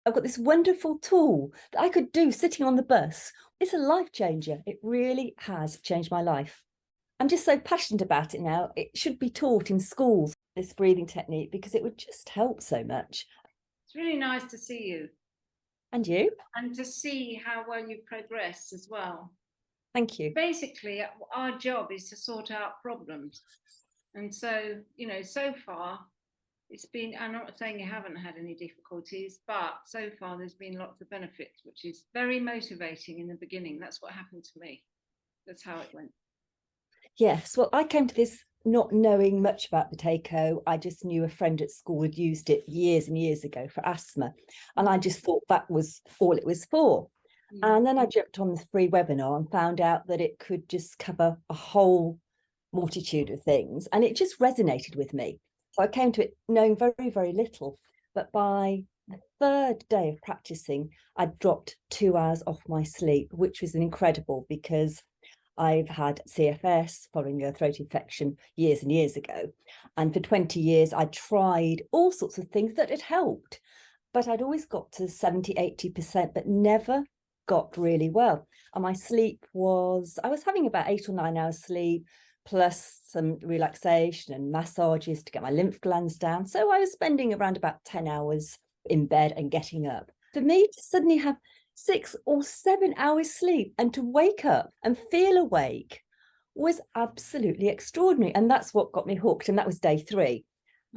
I've got this wonderful tool that I could do sitting on the bus. It's a life changer. It really has changed my life. I'm just so passionate about it now. It should be taught in schools, this breathing technique, because it would just help so much. It's really nice to see you. And you? And to see how well you've progressed as well. Thank you. Basically, our job is to sort out problems. And so, so far, it's been, I'm not saying you haven't had any difficulties, but so far there's been lots of benefits, which is very motivating in the beginning. That's what happened to me. That's how it went. Yes, well, I came to this not knowing much about Potato. I just knew a friend at school had used it years and years ago for asthma. And I just thought that was all it was for. And then I jumped on the free webinar and found out that it could just cover a whole multitude of things. And it just resonated with me. So I came to it knowing very, very little. But by the third day of practicing, I dropped 2 hours off my sleep, which was incredible because I've had CFS following a throat infection years and years ago. And for 20 years, I tried all sorts of things that had helped. But I'd always got to 70, 80%, but never got really well. And my sleep was, I was having about 8 or 9 hours sleep, plus some relaxation and massages to get my lymph glands down. So I was spending around about 10 hours in bed and getting up. For me to suddenly have 6 or 7 hours sleep and to wake up and feel awake was absolutely extraordinary. And that's what got me hooked. And that was day 3.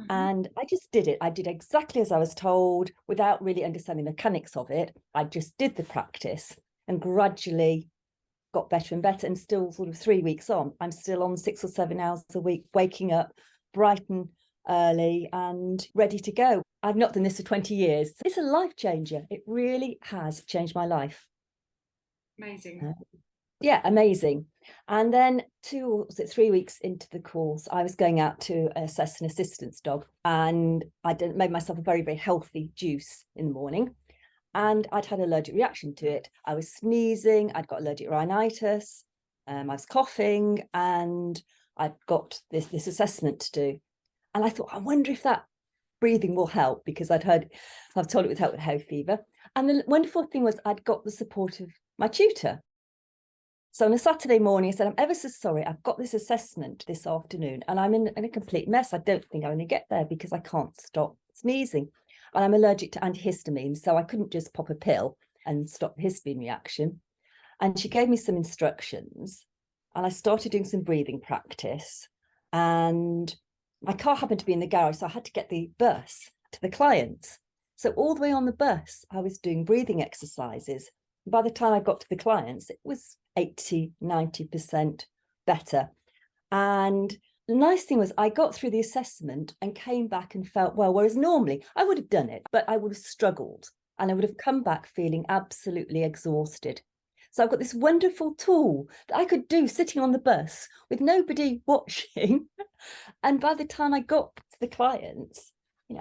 And I just did it. I did exactly as I was told without really understanding the mechanics of it. I just did the practice and gradually got better and better. And still sort of 3 weeks on, I'm still on 6 or 7 hours a week, waking up bright and early and ready to go. I've not done this for 20 years. It's a life changer. It really has changed my life. Amazing. Yeah, amazing. And then 2 or 3 weeks into the course, I was going out to assess an assistance dog, and I made myself a very, very healthy juice in the morning. And I'd had an allergic reaction to it. I was sneezing, I'd got allergic rhinitis, I was coughing, and I'd got this assessment to do. And I thought, I wonder if that breathing will help, because I've told it would help with hay fever. And the wonderful thing was I'd got the support of my tutor. So on a Saturday morning, I said, I'm ever so sorry, I've got this assessment this afternoon and I'm in a complete mess. I don't think I'm going to get there because I can't stop sneezing. And I'm allergic to antihistamines, so I couldn't just pop a pill and stop the histamine reaction. And she gave me some instructions and I started doing some breathing practice. And my car happened to be in the garage, so I had to get the bus to the clients. So all the way on the bus, I was doing breathing exercises. By the time I got to the clients, it was 80, 90% better. And the nice thing was I got through the assessment and came back and felt well, whereas normally I would have done it, but I would have struggled and I would have come back feeling absolutely exhausted. So I've got this wonderful tool that I could do sitting on the bus with nobody watching. And by the time I got to the clients,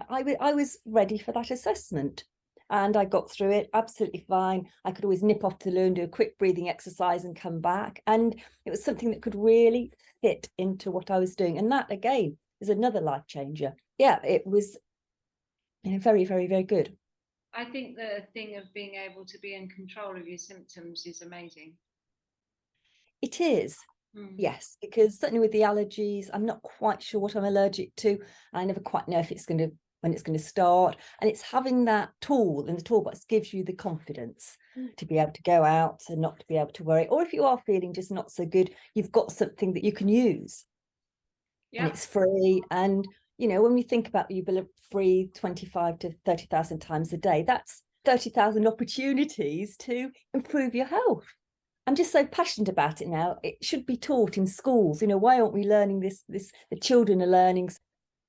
I was ready for that assessment. And I got through it absolutely fine. I could always nip off to the loo and do a quick breathing exercise and come back. And it was something that could really fit into what I was doing. And that, again, is another life changer. Yeah, it was very, very, very good. I think the thing of being able to be in control of your symptoms is amazing. It is. Yes, because certainly with the allergies, I'm not quite sure what I'm allergic to. I never quite know if when it's going to start, and it's having that tool in the toolbox gives you the confidence to be able to go out and not to be able to worry, or if you are feeling just not so good, you've got something that you can use. And it's free. And when we think about you breathe 25 to 30,000 times a day, that's 30,000 opportunities to improve your health. I'm just so passionate about it now. It should be taught in schools. Why aren't we learning this? The children are learning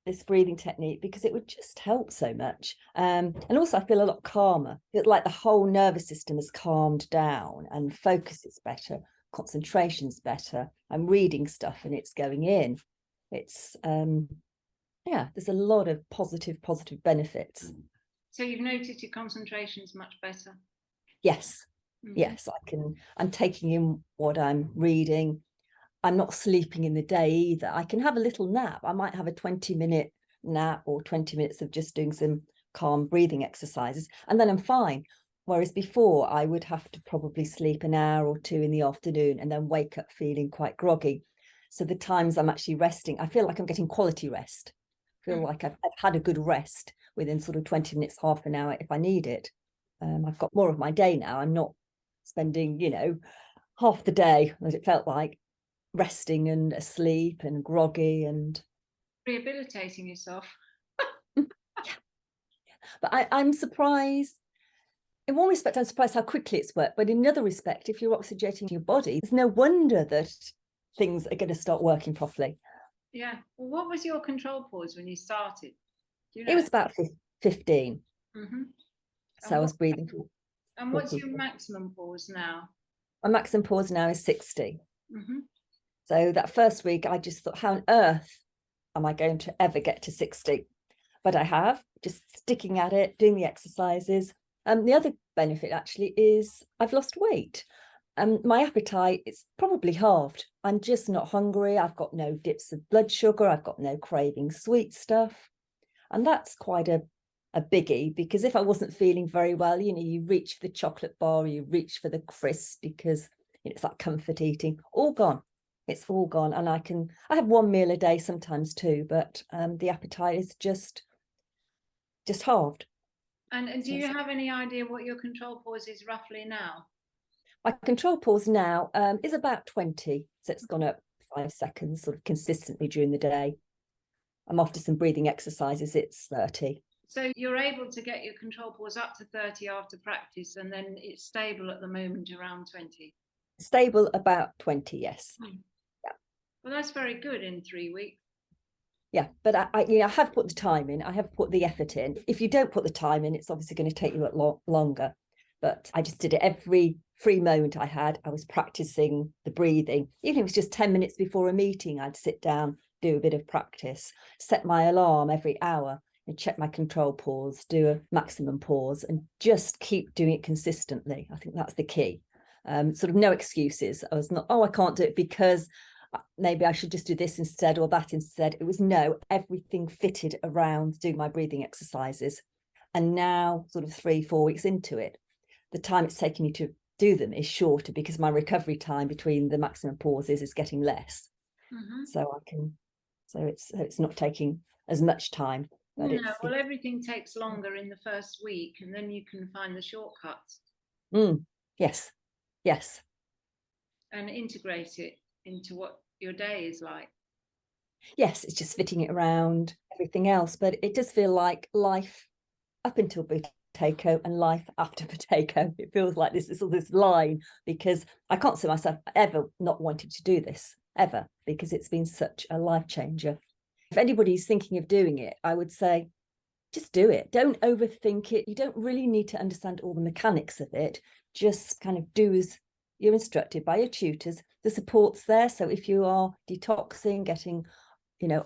this breathing technique because it would just help so much. And also I feel a lot calmer. It's like the whole nervous system has calmed down and focus is better, concentration's better. I'm reading stuff and it's going in. It's there's a lot of positive benefits. So you've noticed your concentration's much better? Yes. Yes, I'm taking in what I'm reading. I'm not sleeping in the day either. I can have a little nap. I might have a 20-minute nap or 20 minutes of just doing some calm breathing exercises, and then I'm fine. Whereas before I would have to probably sleep an hour or two in the afternoon and then wake up feeling quite groggy. So the times I'm actually resting, I feel like I'm getting quality rest. I feel like I've had a good rest within sort of 20 minutes, half an hour if I need it. I've got more of my day now. I'm not spending, half the day, as it felt like, resting and asleep and groggy and rehabilitating yourself. Yeah. But I'm surprised. In one respect, I'm surprised how quickly it's worked. But in another respect, if you're oxygenating your body, it's no wonder that things are going to start working properly. Yeah. Well, what was your control pause when you started? Do you know? It was about 15. Mm-hmm. So I was breathing for. And what's your maximum pause now? My maximum pause now is 60. Mm-hmm. So that first week, I just thought, how on earth am I going to ever get to 60? But I have, just sticking at it, doing the exercises. The other benefit actually is I've lost weight. My appetite is probably halved. I'm just not hungry. I've got no dips of blood sugar. I've got no craving sweet stuff. And that's quite a biggie, because if I wasn't feeling very well, you reach for the chocolate bar, or you reach for the crisp because it's like comfort eating, all gone. It's all gone. And I have one meal a day sometimes too, but the appetite is just halved. And do you have any idea what your control pause is roughly now? My control pause now is about 20. So it's gone up 5 seconds sort of consistently during the day. After some breathing exercises, it's 30. So you're able to get your control pause up to 30 after practice, and then it's stable at the moment around 20? Stable about 20, yes. Yeah. Well, that's very good in 3 weeks. Yeah, but I have put the time in. I have put the effort in. If you don't put the time in, it's obviously going to take you a lot longer. But I just did it every free moment I had. I was practicing the breathing. Even if it was just 10 minutes before a meeting, I'd sit down, do a bit of practice, set my alarm every hour and check my control pause, do a maximum pause, and just keep doing it consistently. I think that's the key. Sort of no excuses. I was not, I can't do it because maybe I should just do this instead or that instead. It was no, everything fitted around doing my breathing exercises. And now, sort of 3-4 weeks into it, the time it's taking me to do them is shorter because my recovery time between the maximum pauses is getting less. Mm-hmm. So it's not taking as much time. But well, everything takes longer in the first week, and then you can find the shortcuts. Yes. And integrate it into what your day is like. Yes, it's just fitting it around everything else. But it does feel like life up until potato and life after potato. It feels like this line, because I can't see myself ever not wanting to do this, ever, because it's been such a life changer. If anybody's thinking of doing it, I would say, just do it. Don't overthink it. You don't really need to understand all the mechanics of it. Just kind of do as you're instructed by your tutors. The support's there. So if you are detoxing, getting,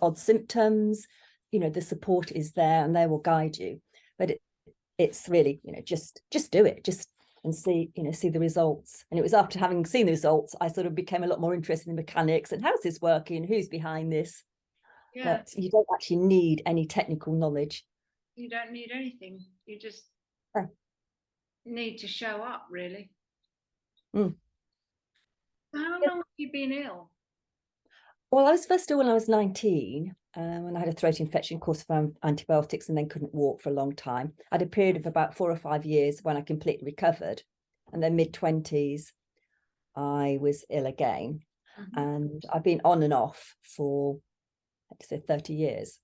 odd symptoms, the support is there and they will guide you. But it's really, just do it, and see the results. And it was after having seen the results, I sort of became a lot more interested in mechanics and how's this working, who's behind this. Yeah. But you don't actually need any technical knowledge. You don't need anything. You just need to show up, really. How long have you been ill? Well, I was first ill when I was 19, when I had a throat infection, course of antibiotics, and then couldn't walk for a long time. I had a period of about 4 or 5 years when I completely recovered. And then mid-20s, I was ill again. Mm-hmm. And I've been on and off for, I'd say, 30 years.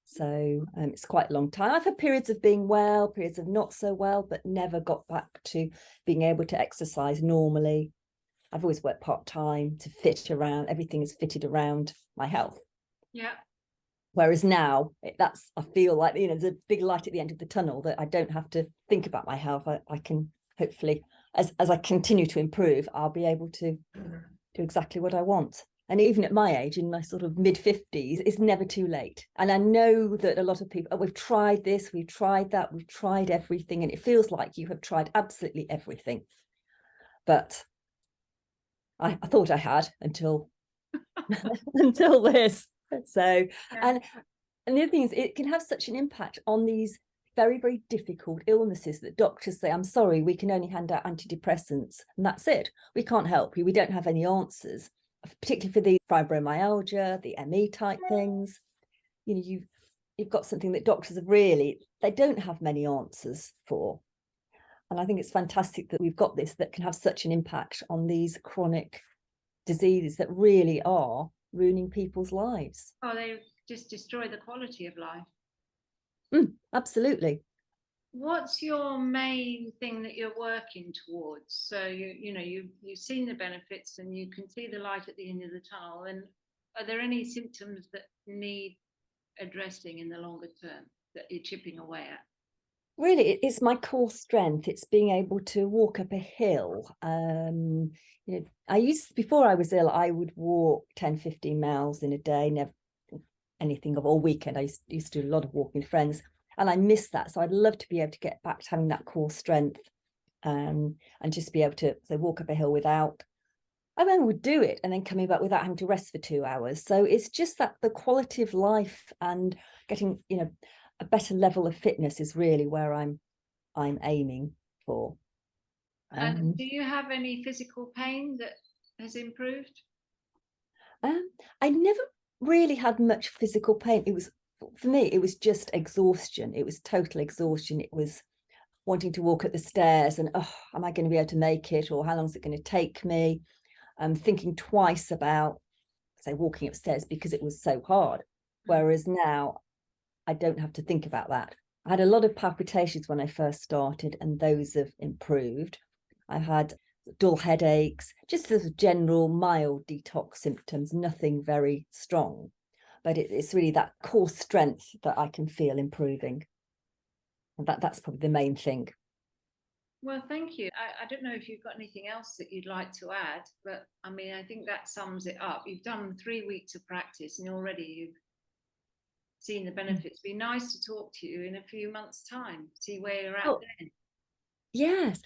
So it's quite a long time. I've had periods of being well, periods of not so well, but never got back to being able to exercise normally. I've always worked part-time to fit around, everything is fitted around my health. Yeah. Whereas now, I feel like, there's a big light at the end of the tunnel, that I don't have to think about my health. I can hopefully, as I continue to improve, I'll be able to do exactly what I want. And even at my age, in my sort of mid-50s, it's never too late. And I know that a lot of people, we've tried this, we've tried that, we've tried everything. And it feels like you have tried absolutely everything. But I thought I had until until this. So, yeah. And the other thing is, it can have such an impact on these very, very difficult illnesses that doctors say, I'm sorry, we can only hand out antidepressants and that's it. We can't help you. We don't have any answers, particularly for the fibromyalgia, the ME type things. You know, you've got something that doctors have really, they don't have many answers for. And I think it's fantastic that we've got this that can have such an impact on these chronic diseases that really are ruining people's lives. Oh, they just destroy the quality of life. Absolutely. What's your main thing that you're working towards? So you've seen the benefits and you can see the light at the end of the tunnel. And are there any symptoms that need addressing in the longer term that you're chipping away at? Really, it's my core strength. It's being able to walk up a hill. Before I was ill, I would walk 10, 15 miles in a day, never anything of all weekend. I used to do a lot of walking with friends, and I miss that. So I'd love to be able to get back to having that core strength, and just be able to walk up a hill without, I mean, I would do it and then coming back without having to rest for 2 hours. So it's just that the quality of life and getting, a better level of fitness is really where I'm aiming for. And do you have any physical pain that has improved? I never really had much physical pain. For me, it was just exhaustion. It was total exhaustion. It was wanting to walk up the stairs and, oh, am I going to be able to make it? Or how long is it going to take me? Thinking twice about, say, walking upstairs because it was so hard. Whereas now I don't have to think about that. I had a lot of palpitations when I first started, and those have improved. I had dull headaches, just sort of general mild detox symptoms, nothing very strong. But it's really that core strength that I can feel improving. And that's probably the main thing. Well, thank you. I don't know if you've got anything else that you'd like to add, but I mean, I think that sums it up. You've done 3 weeks of practice and already you've seen the benefits. It'd be nice to talk to you in a few months' time, see where you're at then. Yes,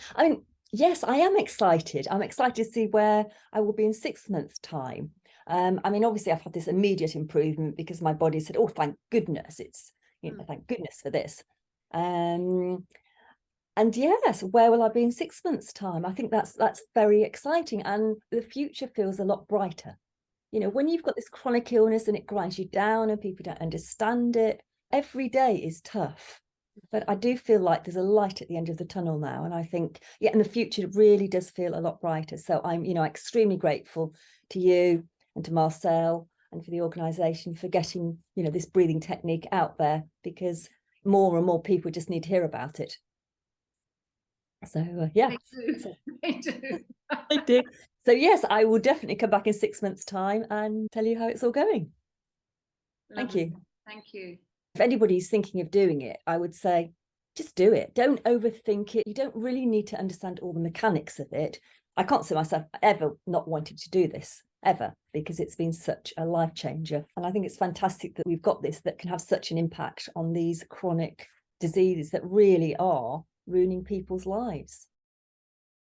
yes, I am excited. I'm excited to see where I will be in 6 months' time. I mean, obviously, I've had this immediate improvement because my body said, "Oh, thank goodness! Thank goodness for this." And yes, where will I be in 6 months' time? I think that's very exciting, and the future feels a lot brighter. When you've got this chronic illness and it grinds you down and people don't understand it, every day is tough. But I do feel like there's a light at the end of the tunnel now, and I think, in the future it really does feel a lot brighter. So I'm, extremely grateful to you and to Marcel and for the organisation for getting, this breathing technique out there, because more and more people just need to hear about it. So yeah, they do. I do. So yes, I will definitely come back in 6 months' time and tell you how it's all going. Thank you. Thank you. If anybody's thinking of doing it, I would say just do it. Don't overthink it. You don't really need to understand all the mechanics of it. I can't see myself ever not wanting to do this, ever, because it's been such a life changer. And I think it's fantastic that we've got this that can have such an impact on these chronic diseases that really are ruining people's lives.